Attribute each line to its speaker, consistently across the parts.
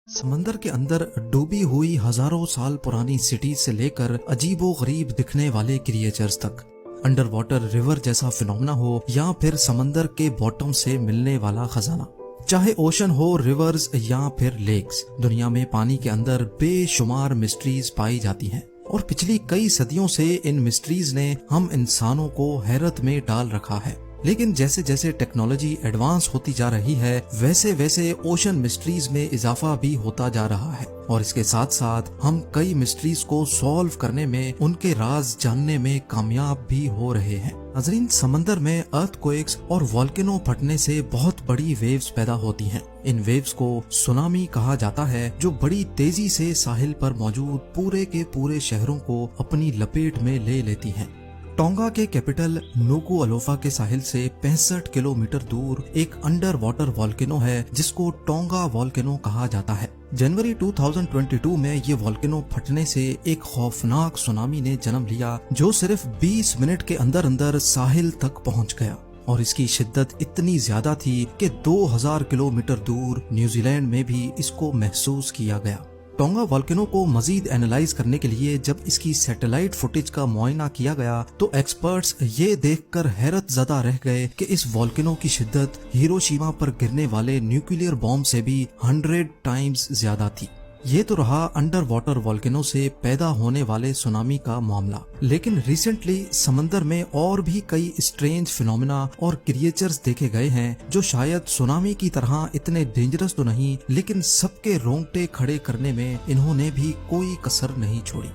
Speaker 1: समंदर के अंदर डूबी हुई हजारों साल पुरानी सिटी से लेकर अजीबो गरीब दिखने वाले क्रिएचर्स तक, अंडर वाटर रिवर जैसा फिनोमेना हो या फिर समंदर के बॉटम से मिलने वाला खजाना, चाहे ओशन हो, रिवर्स या फिर लेक्स, दुनिया में पानी के अंदर बेशुमार मिस्ट्रीज पाई जाती हैं और पिछली कई सदियों से इन मिस्ट्रीज ने हम इंसानों को हैरत में डाल रखा है। लेकिन जैसे जैसे टेक्नोलॉजी एडवांस होती जा रही है वैसे वैसे ओशन मिस्ट्रीज में इजाफा भी होता जा रहा है और इसके साथ साथ हम कई मिस्ट्रीज को सॉल्व करने में, उनके राज जानने में कामयाब भी हो रहे हैं। नाज़रीन, समंदर में अर्थक्वेक्स और वोल्केनो फटने से बहुत बड़ी वेव्स पैदा होती हैं। इन वेव्स को सुनामी कहा जाता है, जो बड़ी तेजी से साहिल पर मौजूद पूरे के पूरे शहरों को अपनी लपेट में ले लेती हैं। टोंगा के कैपिटल नुकुअलोफा के साहिल से 65 किलोमीटर दूर एक अंडर वाटर वोल्केनो है जिसको टोंगा वोल्केनो कहा जाता है। जनवरी 2022 में ये वोल्केनो फटने से एक खौफनाक सुनामी ने जन्म लिया जो सिर्फ 20 मिनट के अंदर अंदर साहिल तक पहुंच गया और इसकी शिद्दत इतनी ज्यादा थी कि 2000 किलोमीटर दूर न्यूजीलैंड में भी इसको महसूस किया गया। टोंगा वोल्केनो को मजीद एनालाइज करने के लिए जब इसकी सैटेलाइट फुटेज का मुआयना किया गया तो एक्सपर्ट्स ये देखकर हैरत ज़दा रह गए कि इस वोल्केनो की शिद्दत हिरोशिमा पर गिरने वाले न्यूक्लियर बॉम्ब से भी 100 टाइम्स ज्यादा थी। ये तो रहा अंडर वाटर वोल्केनो से पैदा होने वाले सुनामी का मामला, लेकिन रिसेंटली समंदर में और भी कई स्ट्रेंज फिनोमेना और क्रिएचर्स देखे गए हैं जो शायद सुनामी की तरह इतने डेंजरस तो नहीं, लेकिन सबके रोंगटे खड़े करने में इन्होंने भी कोई कसर नहीं छोड़ी।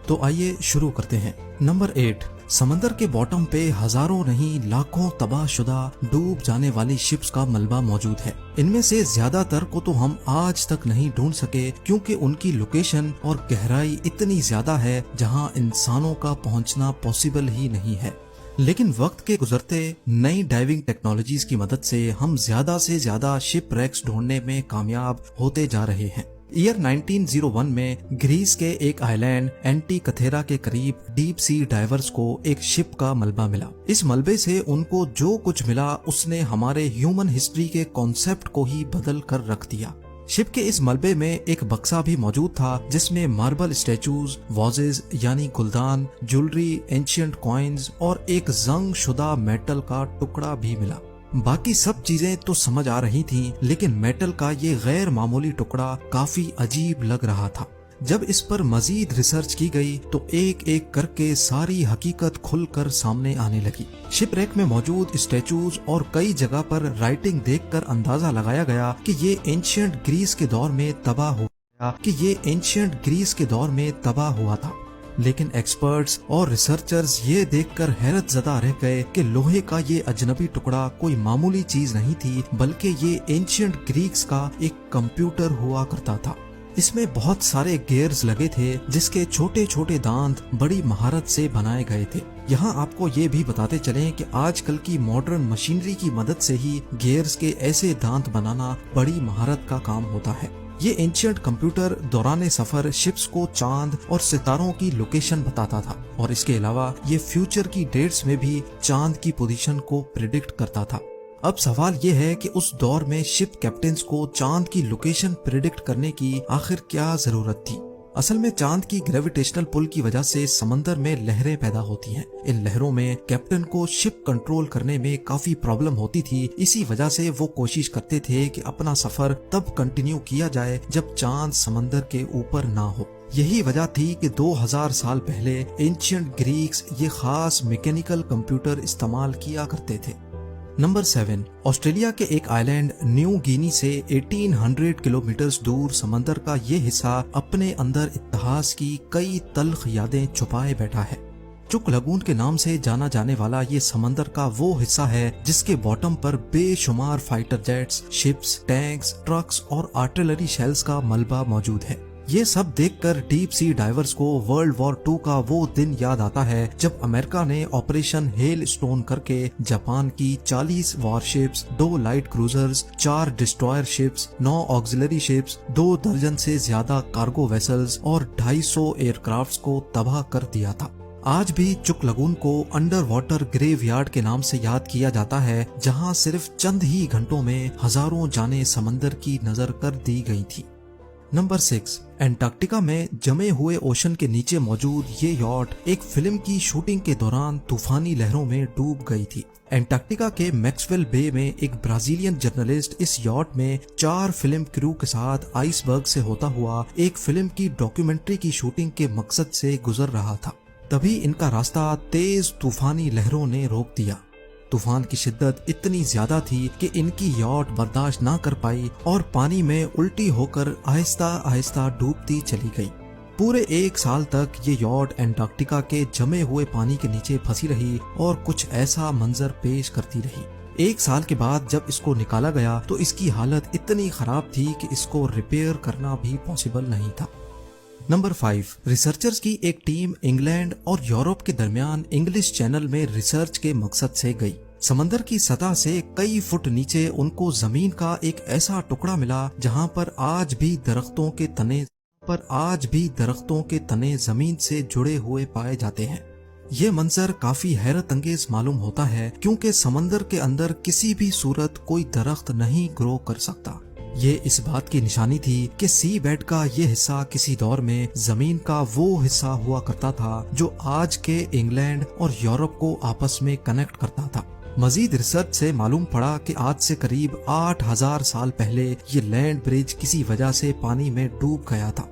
Speaker 1: तो आइए शुरू करते हैं। नंबर 8, समंदर के बॉटम पे हजारों नहीं लाखों तबाहशुदा डूब जाने वाली शिप्स का मलबा मौजूद है। इनमें से ज्यादातर को तो हम आज तक नहीं ढूंढ सके क्योंकि उनकी लोकेशन और गहराई इतनी ज्यादा है जहां इंसानों का पहुंचना पॉसिबल ही नहीं है। लेकिन वक्त के गुजरते नई डाइविंग टेक्नोलॉजीज की मदद से हम ज्यादा से ज्यादा शिप रैक्स ढूंढने में कामयाब होते जा रहे हैं। ईयर 1901 में ग्रीस के एक आइलैंड एंटीकथेरा के करीब डीप सी डाइवर्स को एक शिप का मलबा मिला। इस मलबे से उनको जो कुछ मिला उसने हमारे ह्यूमन हिस्ट्री के कॉन्सेप्ट को ही बदल कर रख दिया। शिप के इस मलबे में एक बक्सा भी मौजूद था जिसमें मार्बल स्टैचूज, वाजेज यानी गुलदान, ज्वेलरी, एंशिएंट कॉइन्स और एक जंग शुदा मेटल का टुकड़ा भी मिला। बाकी सब चीजें तो समझ आ रही थीं, लेकिन मेटल का ये गैर मामूली टुकड़ा काफी अजीब लग रहा था। जब इस पर मजीद रिसर्च की गई तो एक एक करके सारी हकीकत खुलकर सामने आने लगी। शिपरेक में मौजूद स्टैचूज और कई जगह पर राइटिंग देखकर अंदाजा लगाया गया कि ये एंशिएंट ग्रीस के दौर में तबाह हुआ था। लेकिन एक्सपर्ट्स और रिसर्चर्स ये देखकर हैरत ज़दा रह गए कि लोहे का ये अजनबी टुकड़ा कोई मामूली चीज नहीं थी, बल्कि ये एंशिएंट ग्रीक्स का एक कंप्यूटर हुआ करता था। इसमें बहुत सारे गियर्स लगे थे जिसके छोटे छोटे दांत बड़ी महारत से बनाए गए थे। यहाँ आपको ये भी बताते चलें कि आजकल की मॉडर्न मशीनरी की मदद से ही गियर्स के ऐसे दांत बनाना बड़ी महारत का काम होता है। ये एंशिएंट कंप्यूटर दौरान सफर शिप्स को चांद और सितारों की लोकेशन बताता था और इसके अलावा ये फ्यूचर की डेट्स में भी चांद की पोजीशन को प्रिडिक्ट करता था। अब सवाल ये है कि उस दौर में शिप कैप्टन्स को चांद की लोकेशन प्रिडिक्ट करने की आखिर क्या जरूरत थी। असल में चांद की ग्रेविटेशनल पुल की वजह से समंदर में लहरें पैदा होती हैं। इन लहरों में कैप्टन को शिप कंट्रोल करने में काफी प्रॉब्लम होती थी। इसी वजह से वो कोशिश करते थे कि अपना सफर तब कंटिन्यू किया जाए जब चांद समंदर के ऊपर ना हो। यही वजह थी कि 2000 साल पहले एंशिएंट ग्रीक्स ये खास मैकेनिकल कंप्यूटर इस्तेमाल किया करते थे। नंबर 7, ऑस्ट्रेलिया के एक आइलैंड न्यू गिनी से 1800 किलोमीटर दूर समंदर का ये हिस्सा अपने अंदर इतिहास की कई तल्ख यादें छुपाए बैठा है। चुक लगून के नाम से जाना जाने वाला ये समंदर का वो हिस्सा है जिसके बॉटम पर बेशुमार fighter jets, ships, tanks, trucks और आर्टिलरी शेल्स का मलबा मौजूद है। ये सब देखकर डीप सी डाइवर्स को वर्ल्ड वॉर 2 का वो दिन याद आता है जब अमेरिका ने ऑपरेशन हेल स्टोन करके जापान की 40 warships, 2 light cruisers, 4 destroyer ships, 9 auxiliary ships, 2 दर्जन से ज्यादा कार्गो वेसल्स और 250 एयरक्राफ्ट्स को तबाह कर दिया था। आज भी चुक लगून को अंडर वाटर ग्रेवयार्ड के नाम से याद किया जाता है, जहां सिर्फ चंद ही घंटों में हजारों जानें समंदर की नजर कर दी गई थी। नंबर 6, एंटार्क्टिका में जमे हुए ओशन के नीचे मौजूद ये यॉट एक फिल्म की शूटिंग के दौरान तूफानी लहरों में डूब गई थी। एंटार्क्टिका के मैक्सवेल बे में एक ब्राजीलियन जर्नलिस्ट इस यॉट में 4 फिल्म क्रू के साथ आइसबर्ग से होता हुआ एक फिल्म की डॉक्यूमेंट्री की शूटिंग के मकसद से गुजर रहा था। तभी इनका रास्ता तेज तूफानी लहरों ने रोक दिया। तूफान की शिद्दत इतनी ज्यादा थी कि इनकी यॉट बर्दाश्त ना कर पाई और पानी में उल्टी होकर आहिस्ता आहिस्ता डूबती चली गई। पूरे 1 साल तक ये यॉट एंटार्क्टिका के जमे हुए पानी के नीचे फंसी रही और कुछ ऐसा मंजर पेश करती रही। 1 साल के बाद जब इसको निकाला गया तो इसकी हालत इतनी खराब थी कि इसको रिपेयर करना भी पॉसिबल नहीं था। नंबर 5, रिसर्चर्स की एक टीम इंग्लैंड और यूरोप के दरमियान इंग्लिश चैनल में रिसर्च के मकसद से गई। समंदर की सतह से कई फुट नीचे उनको जमीन का एक ऐसा टुकड़ा मिला जहां पर आज भी दरख्तों के तने जमीन से जुड़े हुए पाए जाते हैं। ये मंजर काफी हैरत अंगेज मालूम होता है क्योंकि समंदर के अंदर किसी भी सूरत कोई दरख्त नहीं ग्रो कर सकता। ये इस बात की निशानी थी कि सी बेड का ये हिस्सा किसी दौर में जमीन का वो हिस्सा हुआ करता था जो आज के इंग्लैंड और यूरोप को आपस में कनेक्ट करता था। मजीद रिसर्च से मालूम पड़ा कि आज से करीब 8000 साल पहले ये लैंड ब्रिज किसी वजह से पानी में डूब गया था।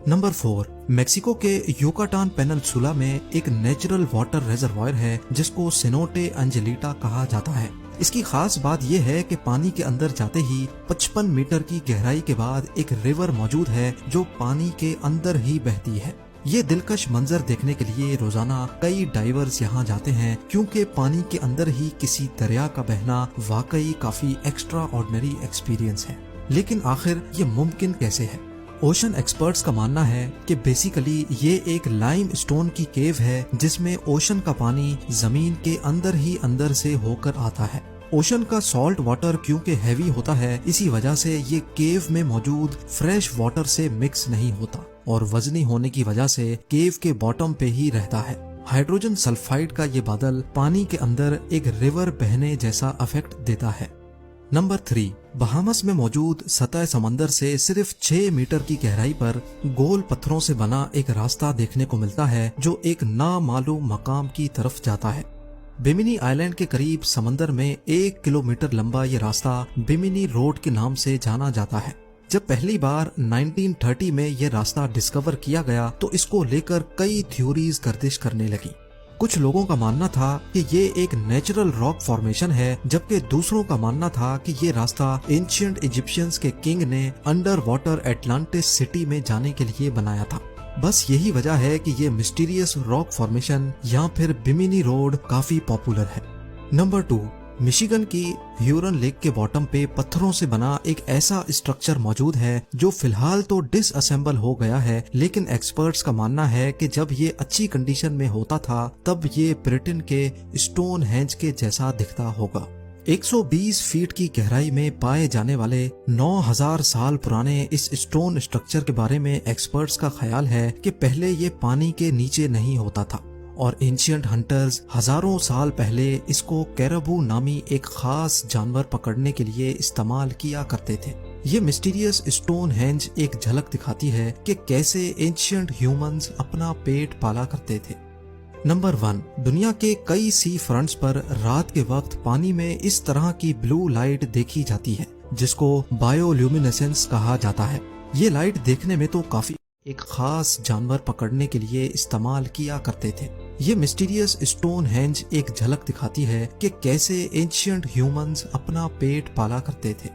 Speaker 1: नंबर 4, मेक्सिको के युकाटान पेनिनसुला में एक नेचुरल वाटर रिजर्वायर है जिसको सेनोटे एंजेलिटा कहा जाता है। इसकी खास बात यह है कि पानी के अंदर जाते ही 55 मीटर की गहराई के बाद एक रिवर मौजूद है जो पानी के अंदर ही बहती है। ये दिलकश मंजर देखने के लिए रोजाना कई डाइवर्स यहाँ जाते हैं क्योंकि पानी के अंदर ही किसी दरिया का बहना वाकई काफी एक्स्ट्रा ऑर्डिनरी एक्सपीरियंस है। लेकिन आखिर ये मुमकिन कैसे है? ओशन एक्सपर्ट्स का मानना है कि बेसिकली ये एक लाइम स्टोन की केव है जिसमें ओशन का पानी जमीन के अंदर ही अंदर से होकर आता है। ओशन का सॉल्ट वाटर क्योंकि हैवी होता है इसी वजह से ये केव में मौजूद फ्रेश वाटर से मिक्स नहीं होता और वजनी होने की वजह से केव के बॉटम पे ही रहता है। हाइड्रोजन सल्फाइड का ये बादल पानी के अंदर एक रिवर बहने जैसा इफेक्ट देता है। नंबर 3, बहामस में मौजूद सतह समंदर से सिर्फ 6 मीटर की गहराई पर गोल पत्थरों से बना एक रास्ता देखने को मिलता है जो एक नामालूम मकाम की तरफ जाता है। बिमिनी आइलैंड के करीब समंदर में 1 किलोमीटर लंबा ये रास्ता बिमिनी रोड के नाम से जाना जाता है। जब पहली बार 1930 में ये रास्ता डिस्कवर किया गया तो इसको लेकर कई थ्योरीज गर्दिश करने लगी। कुछ लोगों का मानना था कि ये एक नेचुरल रॉक फॉर्मेशन है जबकि दूसरों का मानना था कि ये रास्ता एंशिएंट इजिप्शियंस के किंग ने अंडर वाटर एटलांटिस सिटी में जाने के लिए बनाया था। बस यही वजह है कि ये मिस्टीरियस रॉक फॉर्मेशन या फिर बिमिनी रोड काफी पॉपुलर है। नंबर 2, मिशिगन की ह्यूरन लेक के बॉटम पे पत्थरों से बना एक ऐसा स्ट्रक्चर मौजूद है जो फिलहाल तो डिसअसेंबल हो गया है, लेकिन एक्सपर्ट्स का मानना है कि जब ये अच्छी कंडीशन में होता था तब ये ब्रिटेन के स्टोन हेंज के जैसा दिखता होगा। 120 फीट की गहराई में पाए जाने वाले 9000 साल पुराने इस स्टोन स्ट्रक्चर के बारे में एक्सपर्ट्स का ख्याल है कि पहले ये पानी के नीचे नहीं होता था और एंशिएंट हंटर्स हजारों साल पहले इसको कैरबू नामी एक खास जानवर पकड़ने के लिए इस्तेमाल किया करते थे। ये मिस्टीरियस स्टोन हेंज एक झलक दिखाती है कि कैसे एंशिएंट ह्यूमंस अपना पेट पाला करते थे। नंबर 1, दुनिया के कई सी फ्रंट्स पर रात के वक्त पानी में इस तरह की ब्लू लाइट देखी जाती है जिसको बायोल्यूमिनेसेंस कहा जाता है। ये लाइट देखने में तो काफी एक खास जानवर पकड़ने के लिए इस्तेमाल किया करते थे। ये मिस्टीरियस स्टोन हेंज एक झलक दिखाती है कि कैसे एंशिएंट ह्यूमंस अपना पेट पाला करते थे।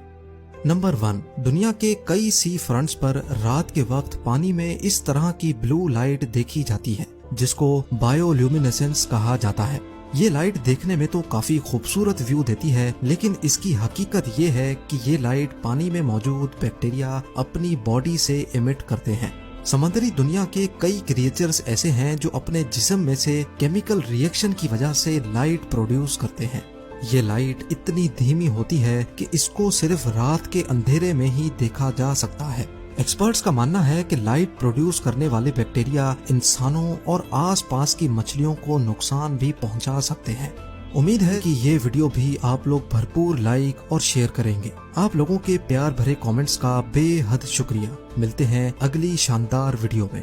Speaker 1: नंबर 1, दुनिया के कई सी फ्रंट्स पर रात के वक्त पानी में इस तरह की ब्लू लाइट देखी जाती है जिसको बायोल्यूमिनेसेंस कहा जाता है। ये लाइट देखने में तो काफी खूबसूरत व्यू देती है, लेकिन इसकी हकीकत ये है कि ये लाइट पानी में मौजूद बैक्टीरिया अपनी बॉडी से एमिट करते हैं। समुद्री दुनिया के कई क्रिएचर्स ऐसे हैं जो अपने जिस्म में से केमिकल रिएक्शन की वजह से लाइट प्रोड्यूस करते हैं। ये लाइट इतनी धीमी होती है कि इसको सिर्फ रात के अंधेरे में ही देखा जा सकता है। एक्सपर्ट्स का मानना है कि लाइट प्रोड्यूस करने वाले बैक्टीरिया इंसानों और आसपास की मछलियों को नुकसान भी पहुंचा सकते हैं। امید ہے کہ یہ ویڈیو بھی آپ لوگ بھرپور لائک اور شیئر کریں گے۔ آپ لوگوں کے پیار بھرے کامنٹس کا بے حد شکریہ۔ ملتے ہیں اگلی شاندار ویڈیو میں۔